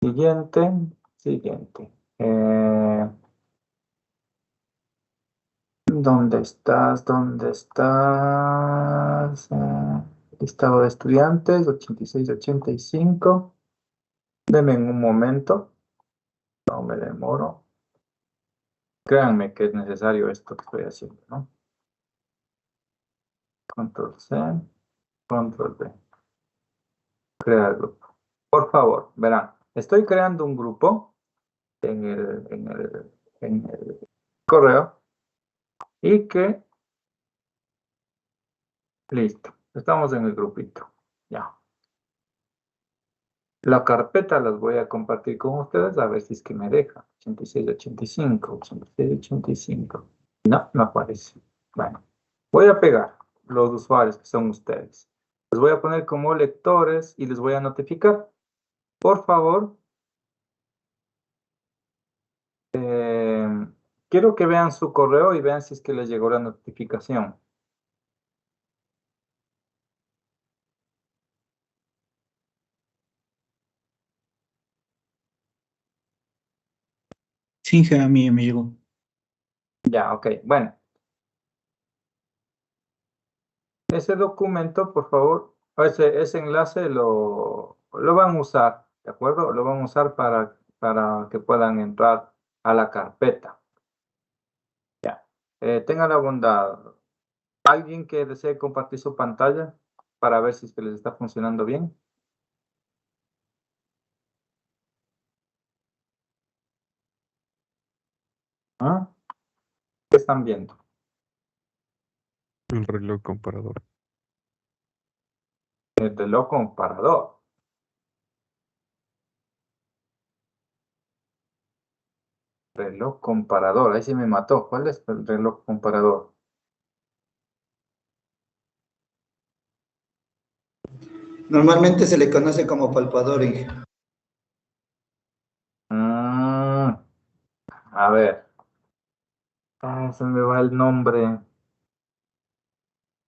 Siguiente, siguiente. ¿Dónde estás? ¿Dónde estás? Listado de estudiantes, 86, 85. Deme en un momento, no me demoro. Créanme que es necesario esto que estoy haciendo, ¿no? Control C, Control V. Crear grupo. Por favor, verán, estoy creando un grupo en el correo y que, listo, estamos en el grupito. Ya. La carpeta las voy a compartir con ustedes a ver si es que me deja. 86, 85, 86, 85. No, no aparece. Bueno, voy a pegar los usuarios que son ustedes. Les voy a poner como lectores y les voy a notificar. Por favor, quiero que vean su correo y vean si es que les llegó la notificación. Sí, a mí me llegó. Ya, ok. Bueno, ese documento, por favor, o ese enlace lo van a usar, ¿de acuerdo? Lo van a usar para que puedan entrar a la carpeta. Ya. Tengan la bondad. ¿Alguien que desee compartir su pantalla para ver si es que les está funcionando bien? ¿Ah? ¿Qué están viendo? El reloj comparador. El reloj comparador. Reloj comparador. Ahí sí me mató. ¿Cuál es el reloj comparador? Normalmente se le conoce como palpador, Inge. Mm, a ver. Se me va el nombre.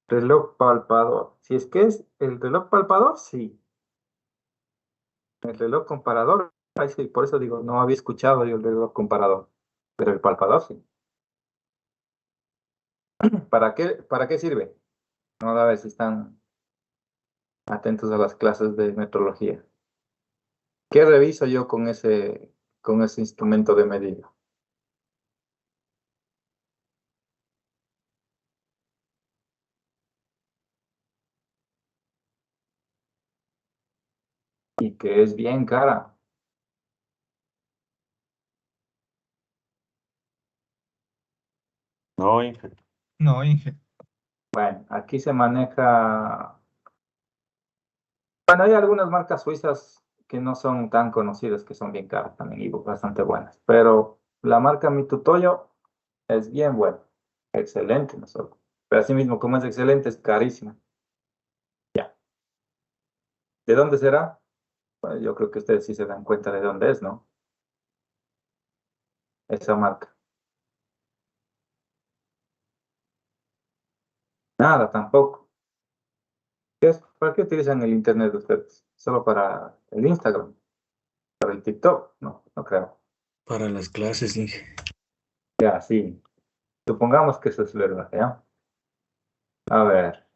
Reloj palpador. Si es que es el reloj palpador, sí. El reloj comparador, ay, sí, por eso digo, no había escuchado yo el reloj comparador. Pero el palpador, sí. Para qué sirve? No, a ver si están atentos a las clases de metrología. ¿Qué reviso yo con ese instrumento de medida? Y que es bien cara. No, Inge. No, Inge. Bueno, aquí se maneja. Bueno, hay algunas marcas suizas que no son tan conocidas, que son bien caras también y bastante buenas. Pero la marca Mitutoyo es bien buena. Excelente, no solo. Pero así mismo, como es excelente, es carísima. Ya. ¿De dónde será? Bueno, yo creo que ustedes sí se dan cuenta de dónde es, ¿no? Esa marca. Nada, tampoco. ¿Para qué utilizan el internet ustedes? ¿Solo para el Instagram? ¿Para el TikTok? No, no creo. Para las clases, Inge. Ya, sí. Supongamos que eso es verdad, ¿ya? A ver,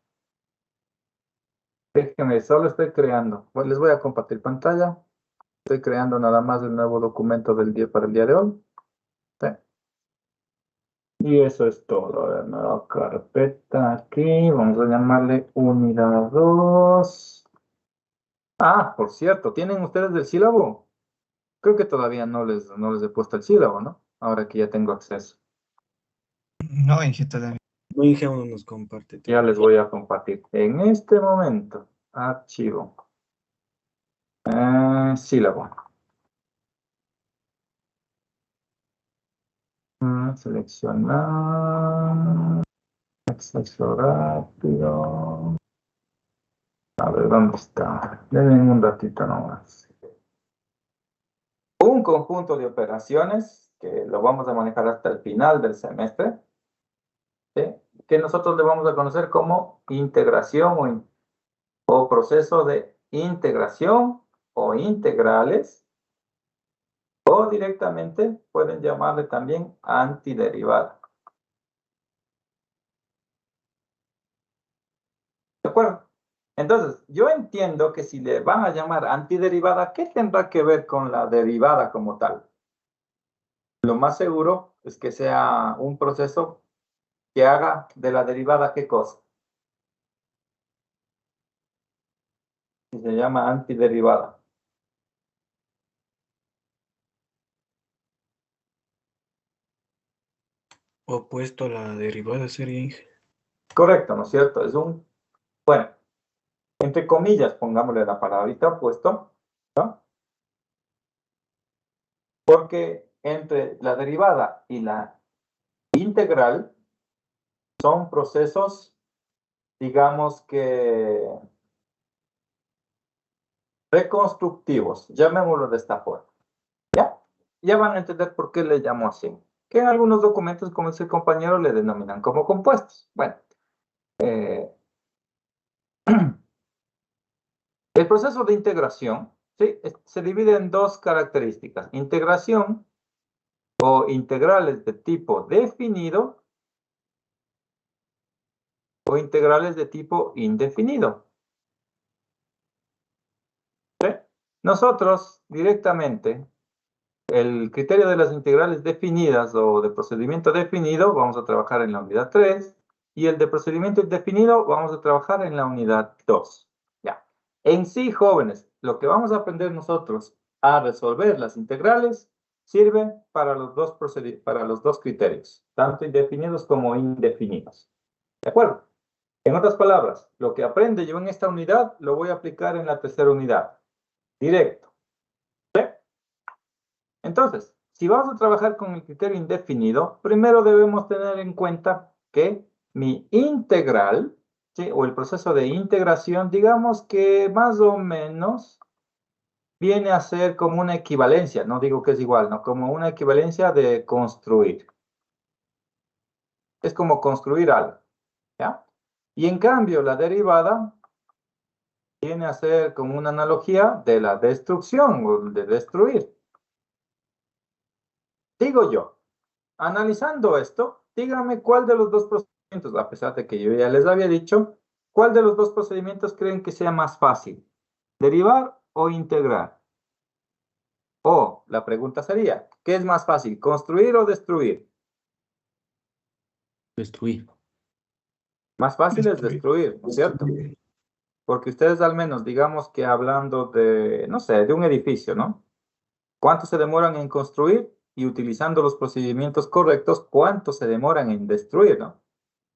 déjenme, solo estoy creando. Bueno, les voy a compartir pantalla. Estoy creando nada más el nuevo documento del día para el día de hoy. ¿Sí? Y eso es todo. A ver, nueva carpeta aquí. Vamos a llamarle unidad 2. Ah, por cierto, ¿tienen ustedes el sílabo? Creo que todavía no les he puesto el sílabo, ¿no? Ahora que ya tengo acceso. No, Inge, todavía. No, Inge aún no nos comparte Ya todavía. les voy a compartir. En este momento, archivo. Sílabo. Seleccionar. Acceso rápido. A ver, ¿dónde está? Denme un ratito nomás. Un conjunto de operaciones que lo vamos a manejar hasta el final del semestre, ¿sí? Que nosotros le vamos a conocer como integración o proceso de integración o integrales O directamente pueden llamarle también antiderivada. ¿De acuerdo? Entonces, yo entiendo que si le van a llamar antiderivada, ¿qué tendrá que ver con la derivada como tal? Lo más seguro es que sea un proceso que haga de la derivada ¿qué cosa? Y se llama antiderivada. Opuesto a la derivada sería Inge. Correcto, ¿no es cierto? Es un, bueno, entre comillas, pongámosle la palabrita opuesto, ¿no? Porque entre la derivada y la integral son procesos, digamos que reconstructivos, llamémoslo de esta forma. ¿Ya? Ya van a entender por qué le llamo así. Que en algunos documentos, como dice el compañero, le denominan como compuestos. Bueno, eh, el proceso de integración, ¿sí? Se divide en dos características. Integración o integrales de tipo definido o integrales de tipo indefinido. ¿Sí? Nosotros directamente, el criterio de las integrales definidas o de procedimiento definido, vamos a trabajar en la unidad 3, y el de procedimiento indefinido, vamos a trabajar en la unidad 2. Ya. En sí, jóvenes, lo que vamos a aprender nosotros a resolver las integrales sirve para para los dos criterios, tanto indefinidos como indefinidos. ¿De acuerdo? En otras palabras, lo que aprende yo en esta unidad, lo voy a aplicar en la tercera unidad. Directo. ¿Sí? Entonces, si vamos a trabajar con el criterio indefinido, primero debemos tener en cuenta que mi integral, ¿sí? O el proceso de integración, digamos que más o menos viene a ser como una equivalencia, no digo que es igual, no, como una equivalencia de construir. Es como construir algo, ¿ya? Y en cambio, la derivada viene a ser como una analogía de la destrucción o de destruir. Digo yo, analizando esto, díganme cuál de los dos procedimientos, a pesar de que yo ya les había dicho, cuál de los dos procedimientos creen que sea más fácil, derivar o integrar. O la pregunta sería, ¿qué es más fácil, construir o destruir? Destruir. Más fácil es destruir, ¿no es cierto? Porque ustedes al menos, digamos que hablando de, no sé, de un edificio, ¿no? ¿Cuánto se demoran en construir? Y utilizando los procedimientos correctos, ¿cuánto se demoran en destruir, no?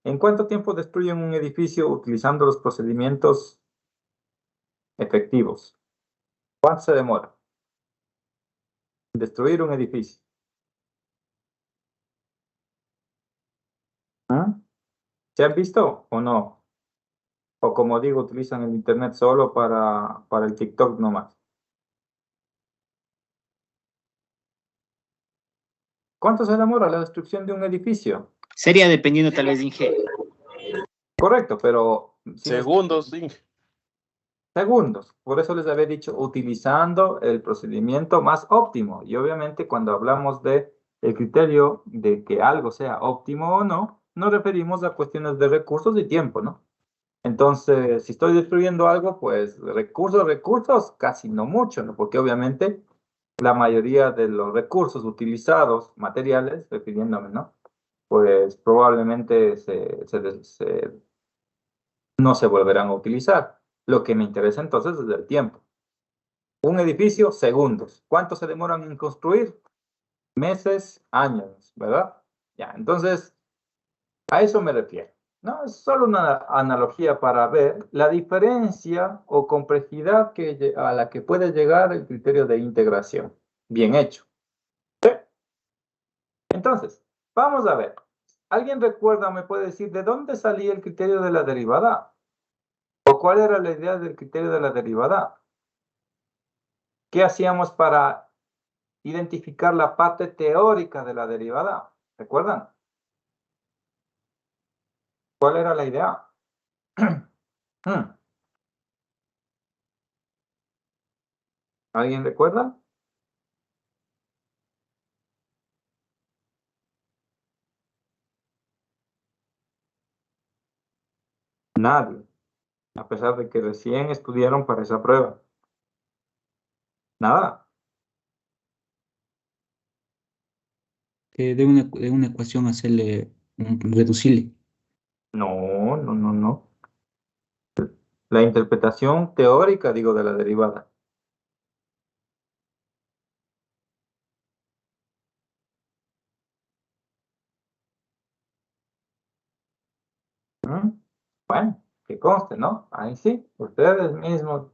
¿En cuánto tiempo destruyen un edificio utilizando los procedimientos efectivos? ¿Cuánto se demora en destruir un edificio? ¿Ah? ¿Se han visto o no? O como digo, utilizan el internet solo para el TikTok nomás. ¿Cuánto se demora la destrucción de un edificio? Sería dependiendo tal vez de Inge. Correcto, pero Segundos, Inge. segundos. Por eso les había dicho utilizando el procedimiento más óptimo. Y obviamente cuando hablamos de el criterio de que algo sea óptimo o no, nos referimos a cuestiones de recursos y tiempo, ¿no? Entonces, si estoy destruyendo algo, pues recursos, casi no mucho, ¿no? Porque obviamente la mayoría de los recursos utilizados, materiales, refiriéndome, ¿no? Pues probablemente no se volverán a utilizar. Lo que me interesa entonces es el tiempo. Un edificio, segundos. ¿Cuánto se demoran en construir? Meses, años, ¿verdad? Ya, entonces, a eso me refiero. No, es solo una analogía para ver la diferencia o complejidad a la que puede llegar el criterio de integración. Bien hecho. ¿Sí? Entonces, vamos a ver. ¿Alguien recuerda, me puede decir, de dónde salía el criterio de la derivada? ¿O cuál era la idea del criterio de la derivada? ¿Qué hacíamos para identificar la parte teórica de la derivada? ¿Recuerdan? ¿Cuál era la idea? ¿Alguien recuerda? Nadie. A pesar de que recién estudiaron para esa prueba. Nada. De una ecuación hacerle reducirle. No, no, no, no. La interpretación teórica, digo, de la derivada. ¿Mm? Bueno, que conste, ¿no? Ahí sí, ustedes mismos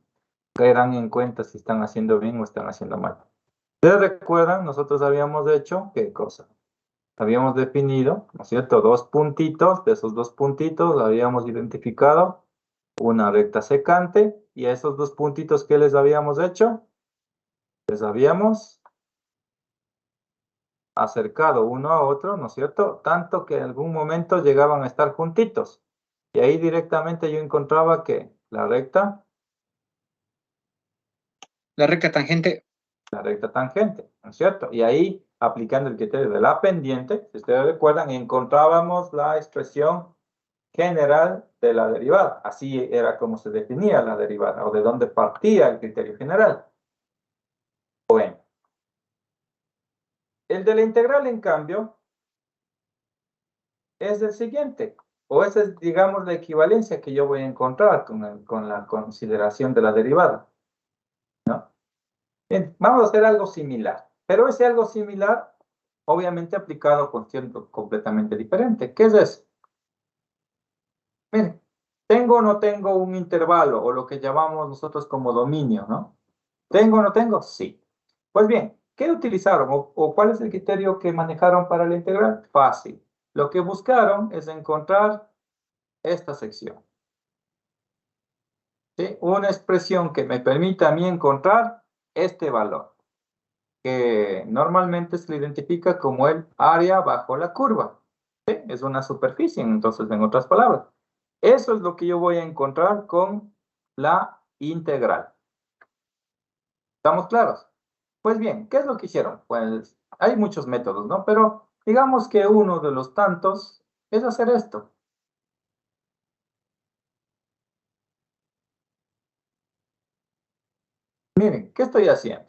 caerán en cuenta si están haciendo bien o están haciendo mal. ¿Ustedes recuerdan? Nosotros habíamos hecho, ¿qué cosa? Habíamos definido, ¿no es cierto? Dos puntitos, de esos dos puntitos habíamos identificado una recta secante y a esos dos puntitos que les habíamos hecho, les habíamos acercado uno a otro, ¿no es cierto? Tanto que en algún momento llegaban a estar juntitos. Y ahí directamente yo encontraba que la recta tangente, ¿no es cierto? Y ahí, aplicando el criterio de la pendiente, si ustedes recuerdan, encontrábamos la expresión general de la derivada. Así era como se definía la derivada, o de dónde partía el criterio general. Bueno, el de la integral, en cambio, es el siguiente, o esa es, digamos, la equivalencia que yo voy a encontrar con la consideración de la derivada, ¿no? Bien, vamos a hacer algo similar, pero ese algo similar, obviamente aplicado con cierto completamente diferente. ¿Qué es eso? Miren, ¿tengo o no tengo un intervalo, o lo que llamamos nosotros como dominio, ¿no? ¿Tengo o no tengo? Sí. Pues bien, ¿qué utilizaron o cuál es el criterio que manejaron para la integral? Fácil. Lo que buscaron es encontrar esta sección. ¿Sí? Una expresión que me permita a mí encontrar este valor, que normalmente se le identifica como el área bajo la curva. ¿Sí? Es una superficie, entonces, en otras palabras. Eso es lo que yo voy a encontrar con la integral. ¿Estamos claros? Pues bien, ¿qué es lo que hicieron? Pues hay muchos métodos, ¿no? Pero digamos que uno de los tantos es hacer esto. Miren, ¿qué estoy haciendo?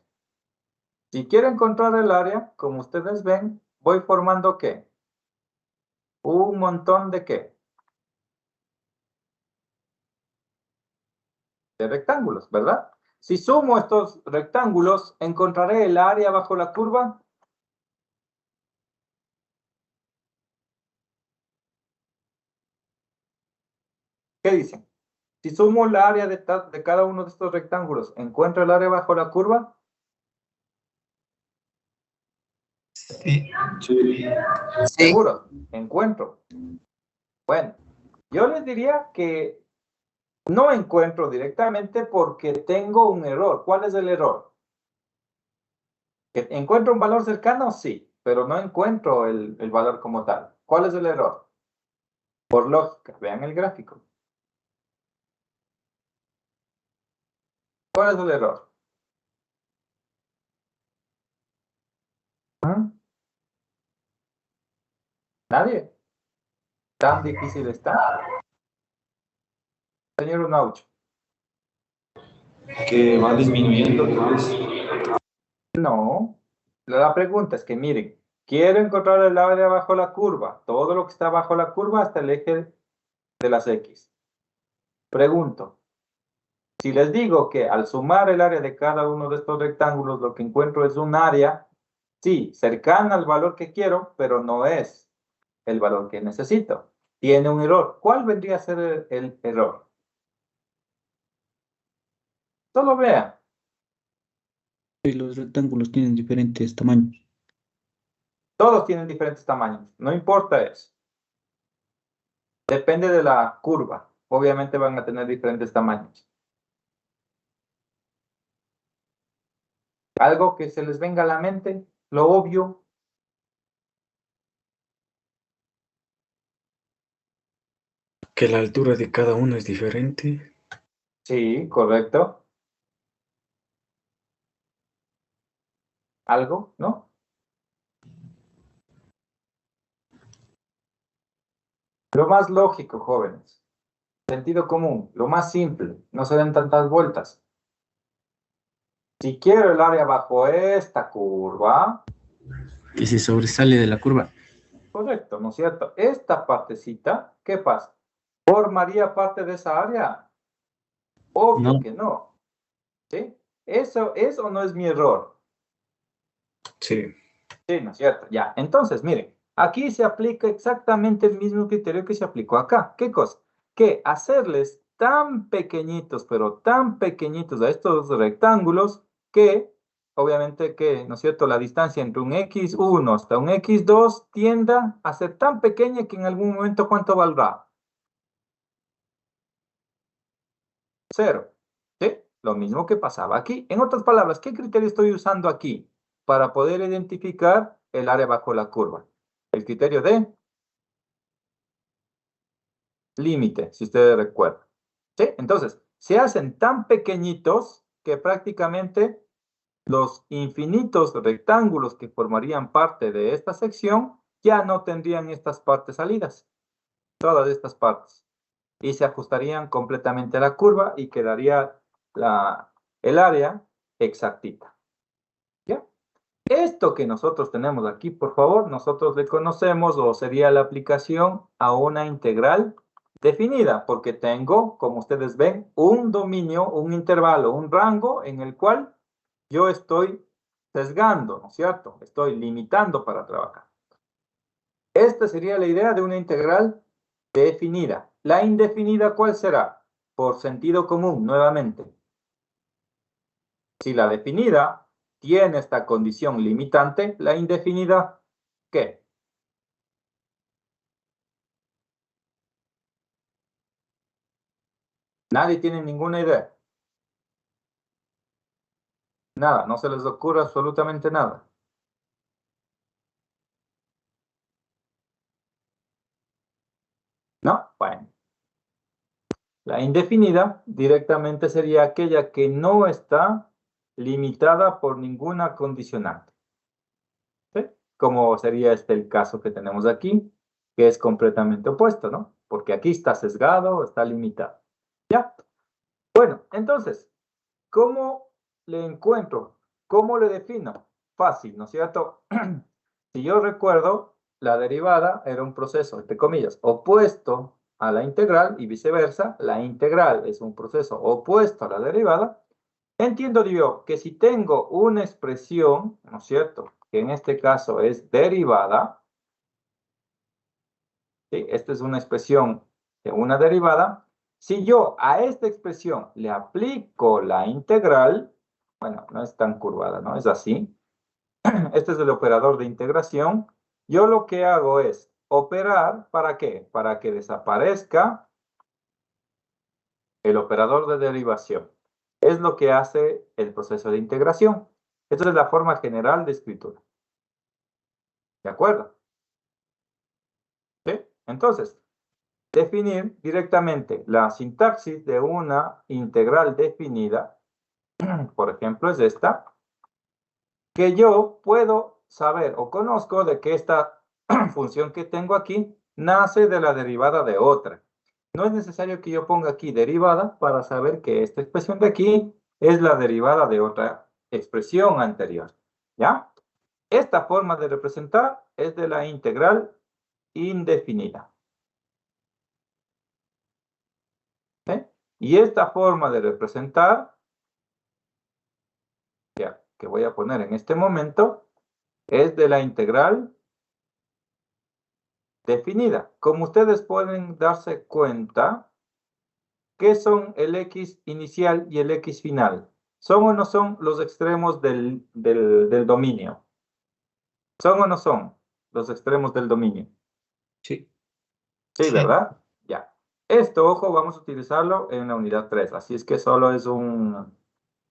Si quiero encontrar el área, como ustedes ven, voy formando ¿qué? Un montón de ¿qué? De rectángulos, ¿verdad? Si sumo estos rectángulos, ¿encontraré el área bajo la curva? ¿Qué dicen? Si sumo el área de cada uno de estos rectángulos, ¿encuentro el área bajo la curva? Sí. Seguro, encuentro. Bueno, yo les diría que no encuentro directamente porque tengo un error. ¿Cuál es el error? ¿Que encuentro un valor cercano? Sí, pero no encuentro el valor como tal. ¿Cuál es el error? Por lógica, vean el gráfico. ¿Cuál es el error? ¿Ah? ¿Nadie? ¿Tan difícil está? Señor Unaucho. Que va disminuyendo más. No. La pregunta es que, miren, quiero encontrar el área bajo la curva. Todo lo que está bajo la curva hasta el eje de las X. Pregunto. Si les digo que al sumar el área de cada uno de estos rectángulos, lo que encuentro es un área, sí, cercana al valor que quiero, pero no es el valor que necesito. Tiene un error. ¿Cuál vendría a ser el error? Solo vean. Y los rectángulos tienen diferentes tamaños. Todos tienen diferentes tamaños. No importa eso. Depende de la curva. Obviamente van a tener diferentes tamaños. Algo que se les venga a la mente, lo obvio. Que la altura de cada uno es diferente. Sí, correcto. Algo, ¿no? Lo más lógico, jóvenes. Sentido común, lo más simple, no se den tantas vueltas. Si quiero el área bajo esta curva, Que se sobresale de la curva. correcto, ¿no es cierto? Esta partecita, ¿qué pasa? ¿Formaría parte de esa área? Obvio No. que no. ¿Sí? ¿Eso es o no es mi error? Sí. Sí, ¿no es cierto? Ya. Entonces, miren, aquí se aplica exactamente el mismo criterio que se aplicó acá. ¿Qué cosa? Que hacerles tan pequeñitos, pero tan pequeñitos a estos rectángulos que, obviamente que, ¿no es cierto? La distancia entre un x1 hasta un x2 tienda a ser tan pequeña que en algún momento, ¿cuánto valdrá? Cero. ¿Sí? Lo mismo que pasaba aquí. En otras palabras, ¿qué criterio estoy usando aquí para poder identificar el área bajo la curva? El criterio de límite, si ustedes recuerdan. ¿Sí? Entonces, se hacen tan pequeñitos que prácticamente los infinitos rectángulos que formarían parte de esta sección ya no tendrían estas partes salidas, todas estas partes, y se ajustarían completamente a la curva y quedaría el área exactita. ¿Ya? Esto que nosotros tenemos aquí, por favor, nosotros le conocemos o sería la aplicación a una integral definida, porque tengo, como ustedes ven, un dominio, un intervalo, un rango en el cual yo estoy sesgando, ¿no es cierto? Estoy limitando para trabajar. Esta sería la idea de una integral definida. La indefinida, ¿cuál será? Por sentido común, nuevamente. Si la definida tiene esta condición limitante, la indefinida, ¿qué? Nadie tiene ninguna idea. Nada, no se les ocurre absolutamente nada. ¿No? Bueno. La indefinida directamente sería aquella que no está limitada por ninguna condicionante. ¿Sí? Como sería el caso que tenemos aquí, que es completamente opuesto, ¿no? Porque aquí está sesgado, está limitado. ¿Ya? Bueno, entonces, ¿cómo le encuentro? ¿Cómo le defino? Fácil, ¿no es cierto? Si yo recuerdo, la derivada era un proceso, entre comillas, opuesto a la integral y viceversa. La integral es un proceso opuesto a la derivada. Entiendo yo que si tengo una expresión, ¿no es cierto? Que en este caso es derivada. ¿Sí? Esta es una expresión de una derivada. Si yo a esta expresión le aplico la integral, bueno, no es tan curvada, ¿no? Es así. Este es el operador de integración. Yo lo que hago es operar, ¿para qué? Para que desaparezca el operador de derivación. Es lo que hace el proceso de integración. Esta es la forma general de escritura. ¿De acuerdo? ¿Sí? Entonces, definir directamente la sintaxis de una integral definida, por ejemplo, es esta, que yo puedo saber o conozco de que esta función que tengo aquí nace de la derivada de otra. No es necesario que yo ponga aquí derivada para saber que esta expresión de aquí es la derivada de otra expresión anterior. ¿Ya? Esta forma de representar es de la integral indefinida. ¿Sí? Y esta forma de representar, ya, que voy a poner en este momento, es de la integral definida. Como ustedes pueden darse cuenta, ¿qué son el x inicial y el x final? ¿Son o no son los extremos del dominio? ¿Son o no son los extremos del dominio? Sí. Sí, ¿verdad? Ya. Esto, ojo, vamos a utilizarlo en la unidad 3. Así es que solo es un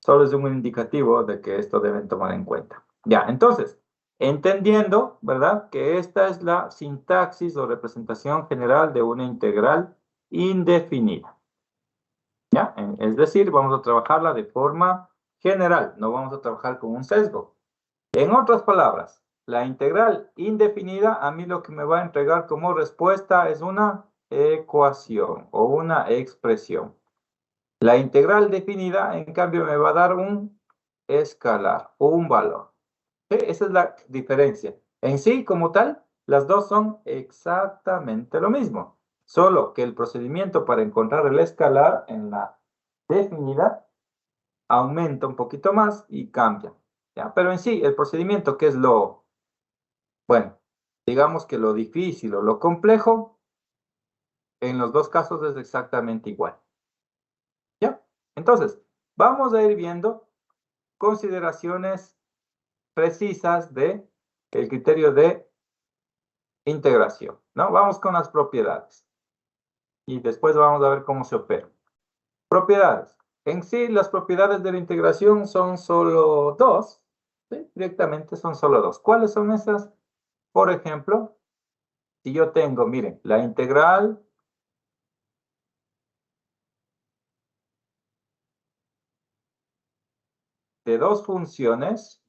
indicativo de que esto deben tomar en cuenta. Ya, entonces, entendiendo, ¿verdad? Que esta es la sintaxis o representación general de una integral indefinida. ¿Ya? Es decir, vamos a trabajarla de forma general, no vamos a trabajar con un sesgo. En otras palabras, la integral indefinida a mí lo que me va a entregar como respuesta es una ecuación o una expresión. La integral definida, en cambio, me va a dar un escalar, un valor. ¿Sí? Esa es la diferencia. En sí, como tal, las dos son exactamente lo mismo. Solo que el procedimiento para encontrar el escalar en la definida aumenta un poquito más y cambia. ¿Ya? Pero en sí, el procedimiento, que es lo, bueno, digamos que lo difícil o lo complejo, en los dos casos es exactamente igual. ¿Ya? Entonces, vamos a ir viendo consideraciones precisas de el criterio de integración, ¿no? Vamos con las propiedades y después vamos a ver cómo se opera. Propiedades. En sí, las propiedades de la integración son solo dos, ¿sí? Directamente son solo dos. ¿Cuáles son esas? Por ejemplo, si yo tengo, miren, la integral de dos funciones,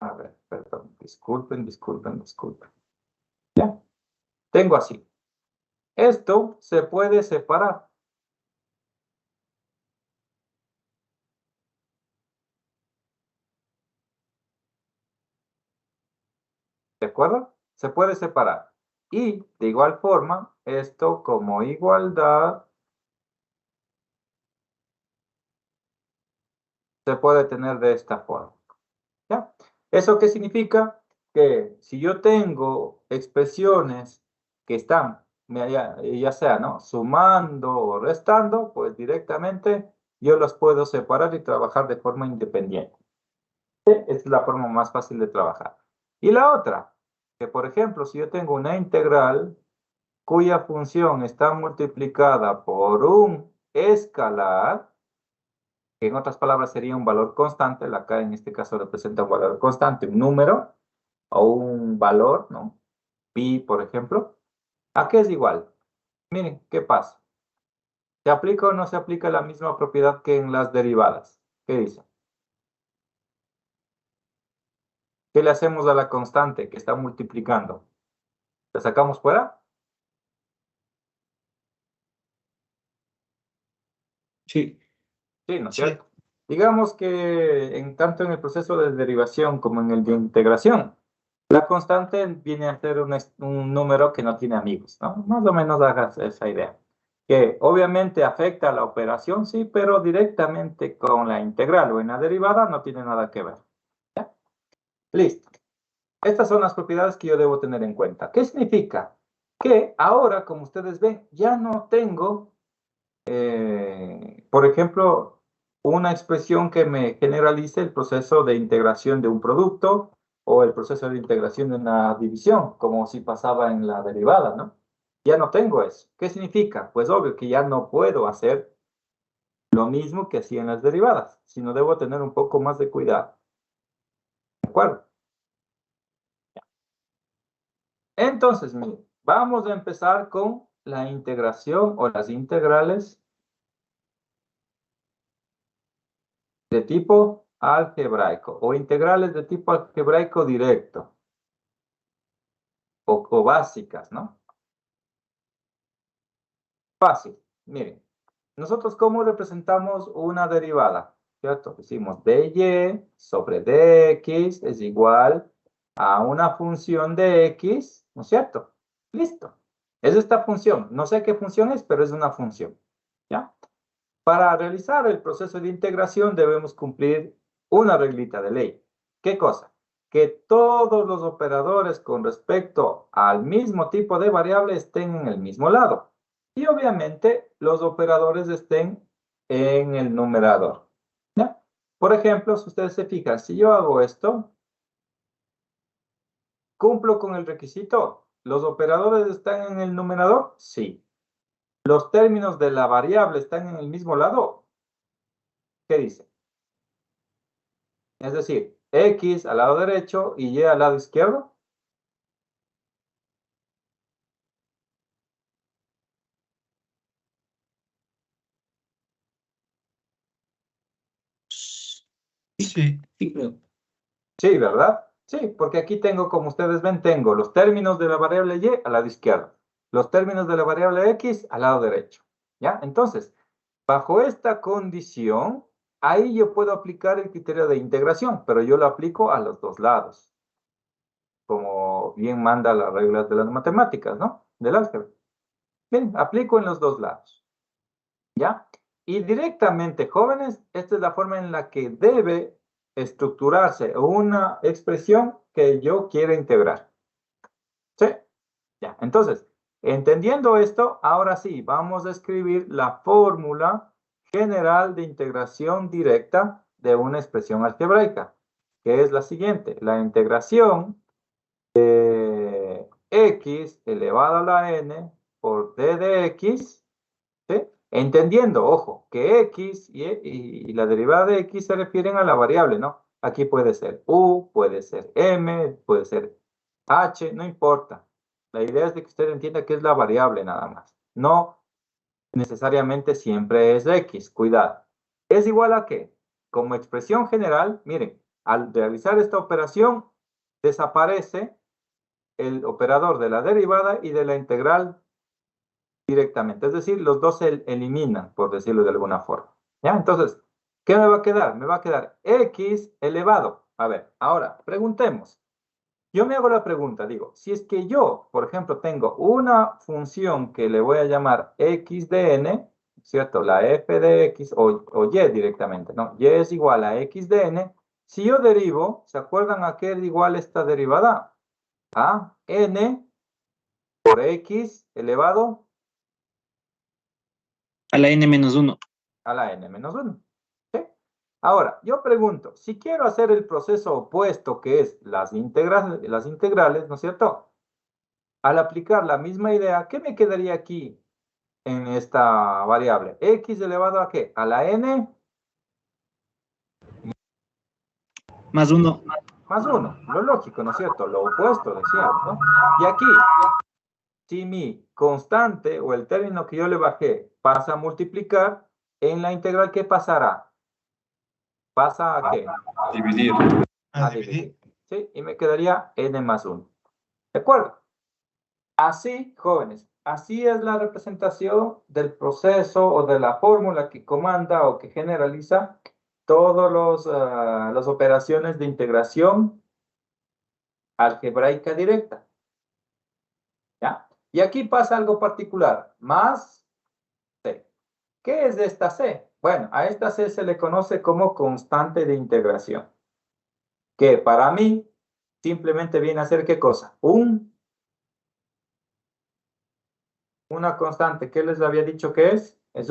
a ver, perdón, disculpen. ¿Ya? Tengo así. Esto se puede separar. ¿De acuerdo? Se puede separar. Y de igual forma, esto como igualdad se puede tener de esta forma. ¿Ya? ¿Eso qué significa? Que si yo tengo expresiones que están, ya sea, ¿no? Sumando o restando, pues directamente yo los puedo separar y trabajar de forma independiente. Es la forma más fácil de trabajar. Y la otra, que por ejemplo, si yo tengo una integral cuya función está multiplicada por un escalar, que en otras palabras sería un valor constante, la K en este caso representa un valor constante, un número o un valor, ¿no? Pi, por ejemplo. ¿A qué es igual? Miren, ¿qué pasa? ¿Se aplica o no se aplica la misma propiedad que en las derivadas? ¿Qué dice? ¿Qué le hacemos a la constante que está multiplicando? ¿La sacamos fuera? Sí, Sí, ¿no es Sí. cierto? Digamos que tanto en el proceso de derivación como en el de integración, la constante viene a ser un número que no tiene amigos, ¿no? Más o menos hagas esa idea. Que obviamente afecta a la operación, sí, pero directamente con la integral o en la derivada no tiene nada que ver. ¿Ya? Listo. Estas son las propiedades que yo debo tener en cuenta. ¿Qué significa? Que ahora, como ustedes ven, ya no tengo por ejemplo, una expresión que me generalice el proceso de integración de un producto o el proceso de integración de una división, como si pasaba en la derivada, ¿no? Ya no tengo eso. ¿Qué significa? Pues obvio que ya no puedo hacer lo mismo que hacía en las derivadas, sino debo tener un poco más de cuidado. ¿De acuerdo? Entonces, miren, vamos a empezar con la integración o las integrales de tipo algebraico o integrales de tipo algebraico directo o básicas, ¿no? Fácil. Miren, nosotros cómo representamos una derivada, ¿cierto? Decimos dy sobre dx es igual a una función de x, ¿no es cierto? Listo. Es esta función. No sé qué función es, pero es una función. ¿Ya? Para realizar el proceso de integración debemos cumplir una reglita de ley. ¿Qué cosa? Que todos los operadores con respecto al mismo tipo de variable estén en el mismo lado. Y obviamente los operadores estén en el numerador. ¿Ya? Por ejemplo, si ustedes se fijan, si yo hago esto, ¿cumplo con el requisito? ¿Los operadores están en el numerador? Sí. ¿Los términos de la variable están en el mismo lado? ¿Qué dice? Es decir, X al lado derecho y Y al lado izquierdo. Sí. sí, creo. Sí, ¿verdad? Sí, porque aquí tengo, como ustedes ven, tengo los términos de la variable y al lado izquierdo, los términos de la variable x al lado derecho, ¿ya? Entonces, bajo esta condición, ahí yo puedo aplicar el criterio de integración, pero yo lo aplico a los dos lados, como bien manda las reglas de las matemáticas, ¿no? Del álgebra. Bien, aplico en los dos lados, ¿ya? Y directamente, jóvenes, esta es la forma en la que debe estructurarse una expresión que yo quiera integrar. ¿Sí? Ya, entonces, entendiendo esto, ahora sí, vamos a escribir la fórmula general de integración directa de una expresión algebraica, que es la siguiente. La integración de x elevado a la n por d de x, ¿sí? Entendiendo, ojo, que x y la derivada de x se refieren a la variable, ¿no? Aquí puede ser u, puede ser m, puede ser h, no importa. La idea es de que usted entienda que es la variable nada más. No necesariamente siempre es x, cuidado. ¿Es igual a qué? Como expresión general, miren, al realizar esta operación, desaparece el operador de la derivada y de la integral directamente. Es decir, los dos se eliminan, por decirlo de alguna forma. ¿Ya? Entonces, ¿qué me va a quedar? Me va a quedar x elevado. A ver, ahora, preguntemos. Yo me hago la pregunta, digo, si es que yo, por ejemplo, tengo una función que le voy a llamar x de n, ¿cierto? La f de x o y directamente, ¿no? Y es igual a x de n. Si yo derivo, ¿se acuerdan a qué es igual esta derivada? A n por x elevado A la n-1. a la n menos 1. ¿Sí? Ahora, yo pregunto, si quiero hacer el proceso opuesto, que es las integrales, ¿no es cierto? Al aplicar la misma idea, ¿qué me quedaría aquí en esta variable? ¿X elevado a qué? ¿A la n? Más 1. Más 1. Lo lógico, ¿no es cierto? Lo opuesto, decíamos, ¿no? Y aquí, si mi constante o el término que yo le bajé pasa a multiplicar, en la integral, ¿qué pasará? ¿Pasa a qué? Dividir. A dividir. ¿Sí? Y me quedaría n más 1. ¿De acuerdo? Así, jóvenes, así es la representación del proceso o de la fórmula que comanda o que generaliza todas las operaciones de integración algebraica directa. ¿Ya? Y aquí pasa algo particular, más c. ¿Qué es esta c? Bueno, a esta c se le conoce como constante de integración, que para mí simplemente viene a ser ¿qué cosa? Una constante, ¿qué les había dicho que es? Es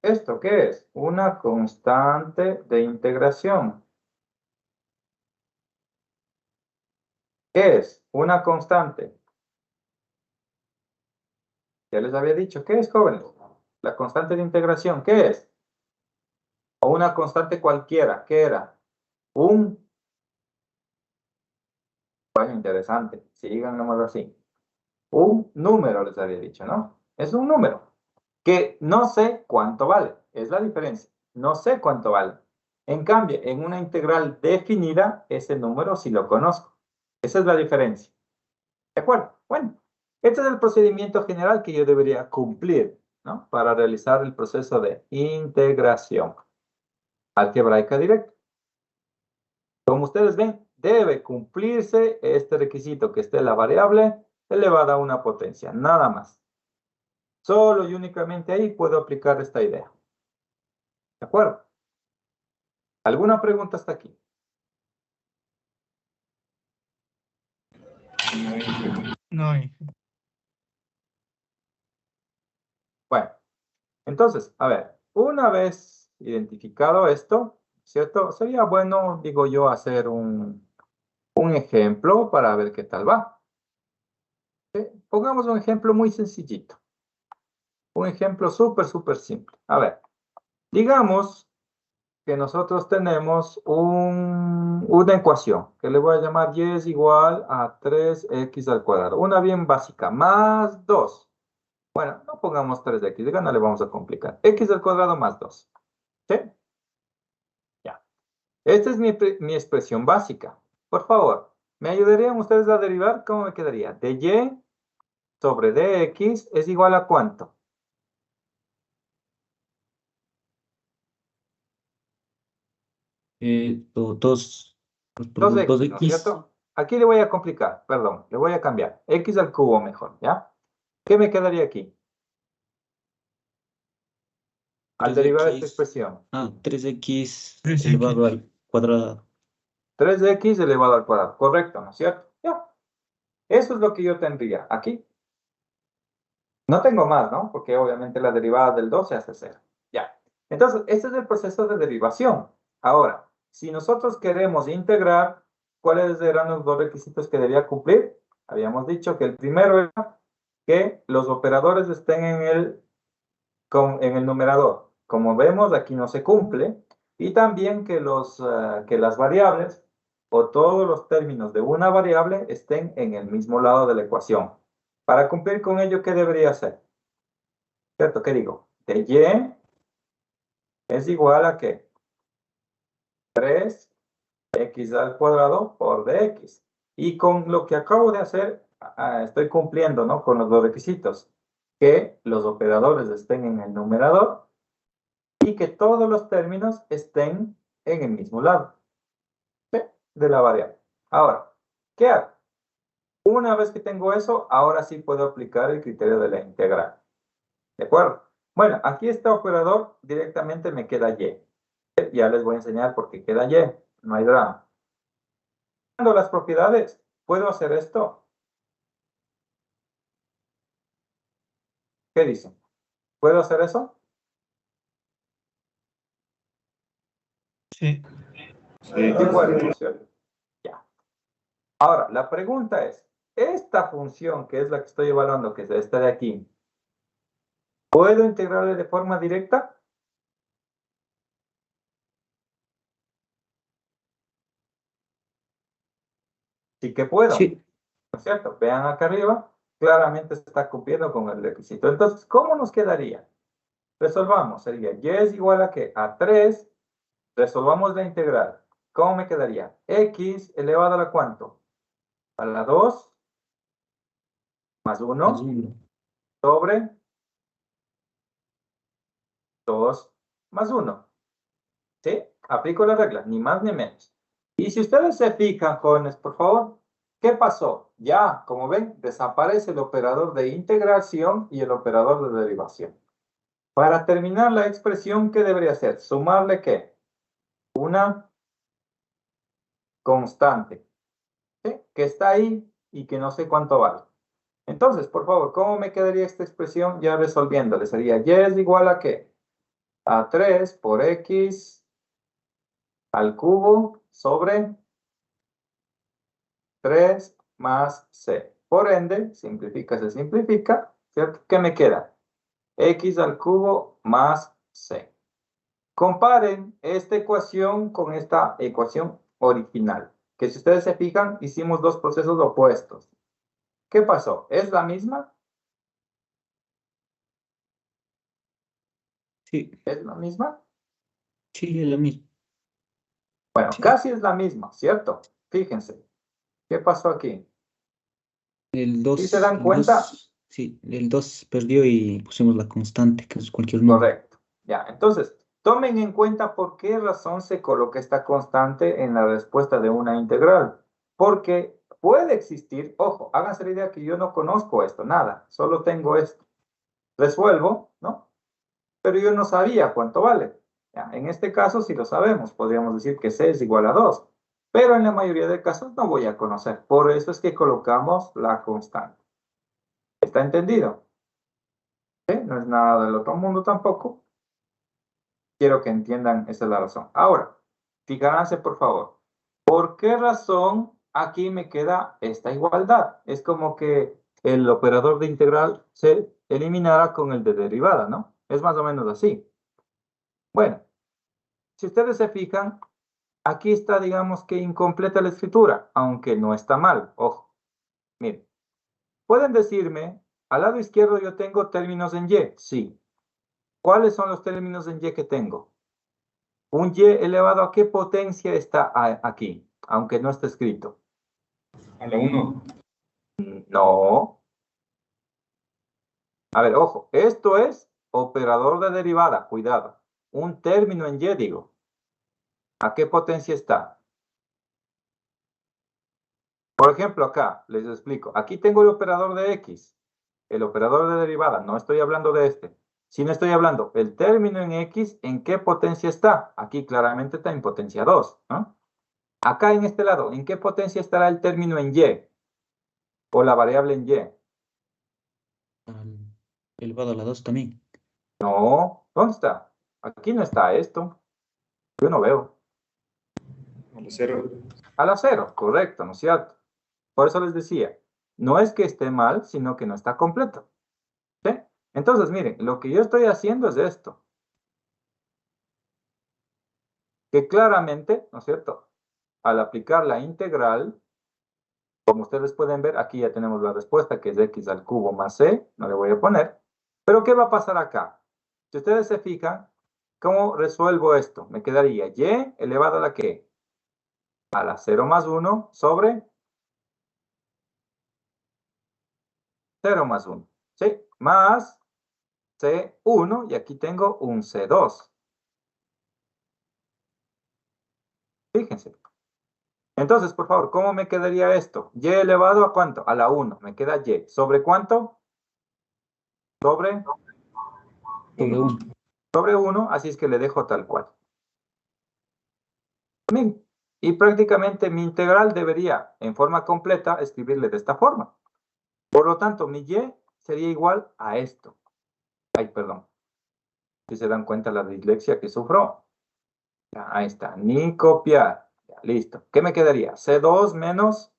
¿esto qué es? Una constante de integración. ¿Qué es? Una constante. Ya les había dicho, ¿qué es, jóvenes? La constante de integración, ¿qué es? O una constante cualquiera, ¿qué era? Bueno, interesante, sigan nomás así. Un número les había dicho, ¿no? Es un número que no sé cuánto vale, es la diferencia. No sé cuánto vale. En cambio, en una integral definida, ese número sí lo conozco. Esa es la diferencia. ¿De acuerdo? Bueno, este es el procedimiento general que yo debería cumplir, ¿no? Para realizar el proceso de integración algebraica directa. Como ustedes ven, debe cumplirse este requisito que esté la variable elevada a una potencia, nada más. Solo y únicamente ahí puedo aplicar esta idea. ¿De acuerdo? ¿Alguna pregunta hasta aquí? No. Bueno, entonces, a ver, una vez identificado esto, ¿cierto? Sería bueno, digo yo, hacer un ejemplo para ver qué tal va. ¿Sí? Pongamos un ejemplo muy sencillito. Un ejemplo súper simple. A ver, digamos que nosotros tenemos una ecuación que le voy a llamar y es igual a 3x al cuadrado. Una bien básica, más 2. Bueno, no pongamos 3x, no le vamos a complicar. X al cuadrado más 2. ¿Sí? Esta es mi expresión básica. Por favor, ¿me ayudarían ustedes a derivar? ¿Cómo me quedaría? De y sobre dx es igual a ¿cuánto? Dos, por 2x, ¿no es 2x, cierto? Aquí le voy a complicar, perdón, le voy a cambiar. X al cubo mejor, ¿ya? ¿Qué me quedaría aquí? Al derivar esta 3x, expresión. 3x 3x. elevado al cuadrado. 3x elevado al cuadrado, correcto, ¿no es cierto? Ya. Eso es lo que yo tendría aquí. No tengo más, ¿no? Porque obviamente la derivada del 2 se hace 0. Ya. Entonces, este es el proceso de derivación. Ahora, si nosotros queremos integrar, ¿cuáles eran los dos requisitos que debía cumplir? Habíamos dicho que el primero era que los operadores estén en el numerador. Como vemos, aquí no se cumple. Y también que las variables o todos los términos de una variable estén en el mismo lado de la ecuación. Para cumplir con ello, ¿qué debería hacer? ¿Cierto? ¿Qué digo? De y es igual a ¿qué? 3x al cuadrado por dx. Y con lo que acabo de hacer, estoy cumpliendo, ¿no? Con los dos requisitos. Que los operadores estén en el numerador y que todos los términos estén en el mismo lado, ¿sí? De la variable. Ahora, ¿qué hago? Una vez que tengo eso, ahora sí puedo aplicar el criterio de la integral. ¿De acuerdo? Bueno, aquí este operador directamente me queda y. Ya les voy a enseñar por qué queda y. No hay drama. Cuando las propiedades, ¿puedo hacer esto? ¿Qué dicen? ¿Puedo hacer eso? Sí. Sí, puedo, ¿no es cierto? Ya. Ahora, la pregunta es, esta función que es la que estoy evaluando, que es esta de aquí, ¿puedo integrarle de forma directa? Sí que puedo, Sí, ¿no es cierto? Vean acá arriba, claramente se está cumpliendo con el requisito. Entonces, ¿cómo nos quedaría? Resolvamos, sería y es igual a ¿qué? A 3, resolvamos la integral. ¿Cómo me quedaría? X elevado a la ¿cuánto? A la 2 más 1 1. sobre 2 más 1. ¿Sí? Aplico la regla, ni más ni menos. Y si ustedes se fijan, jóvenes, por favor, ¿qué pasó? Ya, como ven, desaparece el operador de integración y el operador de derivación. Para terminar la expresión, ¿qué debería hacer? ¿Sumarle qué? Una constante, ¿sí? Que está ahí y que no sé cuánto vale. Entonces, por favor, ¿cómo me quedaría esta expresión ya resolviéndole? Sería y es igual a ¿qué? A 3 por x al cubo sobre 3 más c. Por ende, simplifica, se simplifica, ¿cierto? ¿Qué me queda? X al cubo más c. Comparen esta ecuación con esta ecuación original, que si ustedes se fijan, hicimos dos procesos opuestos. ¿Qué pasó? ¿Es la misma? Sí, ¿Es la misma? sí, es lo mismo. Bueno, Sí. casi es la misma, ¿cierto? Fíjense. ¿Qué pasó aquí? El ¿Sí se 2, dan cuenta? sí, el 2 perdió y pusimos la constante, que es cualquier número. Correcto. Ya, entonces, tomen en cuenta por qué razón se coloca esta constante en la respuesta de una integral. Porque puede existir, ojo, háganse la idea que yo no conozco esto, nada, solo tengo esto. Resuelvo, ¿no? Pero yo no sabía cuánto vale. Ya, en este caso sí lo sabemos, podríamos decir que c es igual a 2. Pero en la mayoría de casos no voy a conocer. Por eso es que colocamos la constante. ¿Está entendido? ¿Sí? No es nada del otro mundo tampoco. Quiero que entiendan, esa es la razón. Ahora, fíjense por favor, ¿por qué razón aquí me queda esta igualdad? Es como que el operador de integral se eliminara con el de derivada, ¿no? Es más o menos así. Bueno, si ustedes se fijan, aquí está, digamos que incompleta la escritura, aunque no está mal, ojo. Miren, pueden decirme, al lado izquierdo yo tengo términos en y, sí. ¿Cuáles son los términos en y que tengo? ¿Un y elevado a qué potencia está aquí? Aunque no esté escrito. A la 1. No. A ver, ojo, esto es operador de derivada, cuidado. Un término en y, digo. ¿A qué potencia está? Por ejemplo, acá, les explico. Aquí tengo el operador de x, el operador de derivada. No estoy hablando de este. Sino estoy hablando, el término en x, ¿en qué potencia está? Aquí claramente está en potencia 2, ¿no? Acá en este lado, ¿en qué potencia estará el término en y? O la variable en y. Elevado a la 2 también. No, ¿dónde está? Aquí no está esto. Yo no veo. A la 0. A la 0, correcto, ¿no es cierto? Por eso les decía, no es que esté mal, sino que no está completo. ¿Sí? Entonces, miren, lo que yo estoy haciendo es esto. Que claramente, ¿no es cierto? Al aplicar la integral, como ustedes pueden ver, aquí ya tenemos la respuesta, que es x al cubo más c, no le voy a poner. Pero, ¿qué va a pasar acá? Si ustedes se fijan, ¿cómo resuelvo esto? Me quedaría y elevado a la ¿qué? A la 0 más 1 sobre 0 más 1. ¿Sí? Más C1 y aquí tengo un C2. Fíjense. Entonces, por favor, ¿cómo me quedaría esto? Y elevado a ¿cuánto? A la 1. Me queda y. ¿Sobre cuánto? Sobre Sobre 1. sobre 1, así es que le dejo tal cual. Bien. Y prácticamente mi integral debería, en forma completa, escribirle de esta forma. Por lo tanto, mi y sería igual a esto. Ay, perdón. Si se dan cuenta la dislexia que sufro. Ya, ahí está. Ni copiar. Ya, listo. ¿Qué me quedaría? C2 menos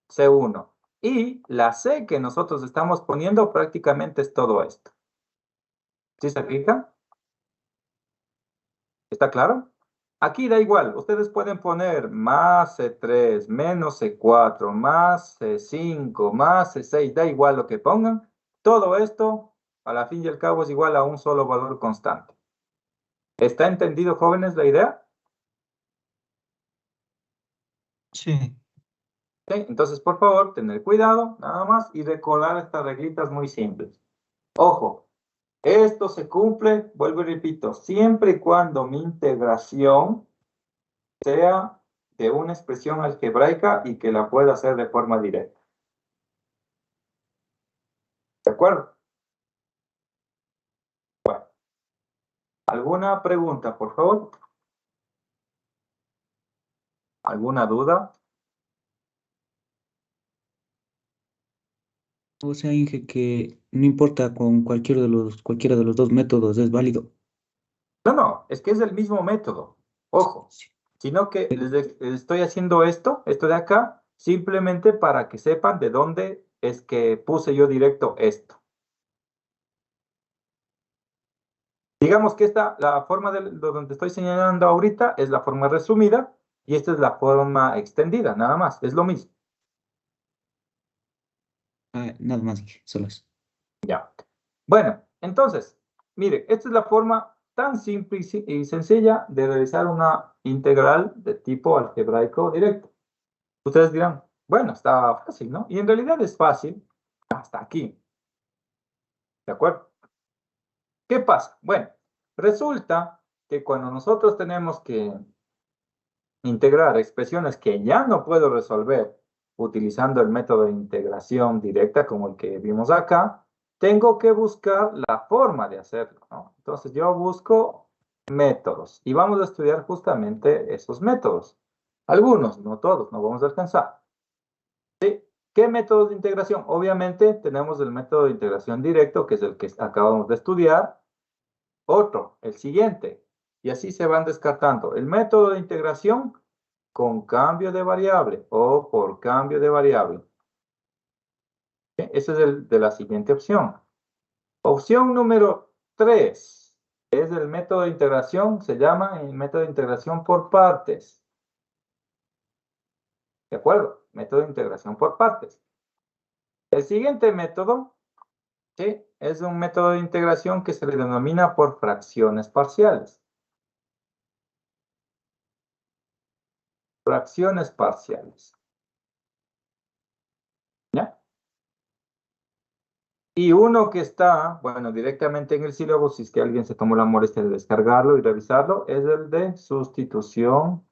C1. Y la C que nosotros estamos poniendo prácticamente es todo esto. ¿Sí se fijan? ¿Está claro? Aquí da igual. Ustedes pueden poner más C3, menos C4, más C5, más C6. Da igual lo que pongan. Todo esto, a la fin y al cabo, es igual a un solo valor constante. ¿Está entendido, jóvenes, la idea? Sí. ¿Sí? Entonces, por favor, tener cuidado, nada más, y recordar estas reglitas muy simples. Ojo, esto se cumple, vuelvo y repito, siempre y cuando mi integración sea de una expresión algebraica y que la pueda hacer de forma directa. ¿De acuerdo? Bueno, ¿alguna pregunta, por favor? ¿Alguna duda? O sea, Inge, que no importa con cualquiera de los dos métodos, es válido. No, no, es que es el mismo método. Ojo, Sí. sino que les estoy haciendo esto de acá, simplemente para que sepan de dónde es que puse yo directo esto. Digamos que la forma de donde estoy señalando ahorita es la forma resumida y esta es la forma extendida, nada más, es lo mismo. Ah, nada más, Inge, solo eso. Ya. Bueno, entonces, mire, esta es la forma tan simple y sencilla de realizar una integral de tipo algebraico directo. Ustedes dirán, bueno, está fácil, ¿no? Y en realidad es fácil hasta aquí. ¿De acuerdo? ¿Qué pasa? Bueno, resulta que cuando nosotros tenemos que integrar expresiones que ya no puedo resolver utilizando el método de integración directa como el que vimos acá, tengo que buscar la forma de hacerlo, ¿no? Entonces yo busco métodos y vamos a estudiar justamente esos métodos. Algunos, no todos, no vamos a alcanzar. ¿Sí? ¿Qué métodos de integración? Obviamente tenemos el método de integración directo, que es el que acabamos de estudiar. Otro, el siguiente. Y así se van descartando. El método de integración con cambio de variable o por cambio de variable. Ese es el de la siguiente opción. Opción número 3 es el método de integración, se llama el método de integración por partes. ¿De acuerdo? Método de integración por partes. El siguiente método, ¿sí?, es un método de integración que se le denomina por fracciones parciales. Fracciones parciales. ¿Ya? Y uno que está, bueno, directamente en el sílabo, si es que alguien se tomó la molestia de descargarlo y revisarlo, es el de sustitución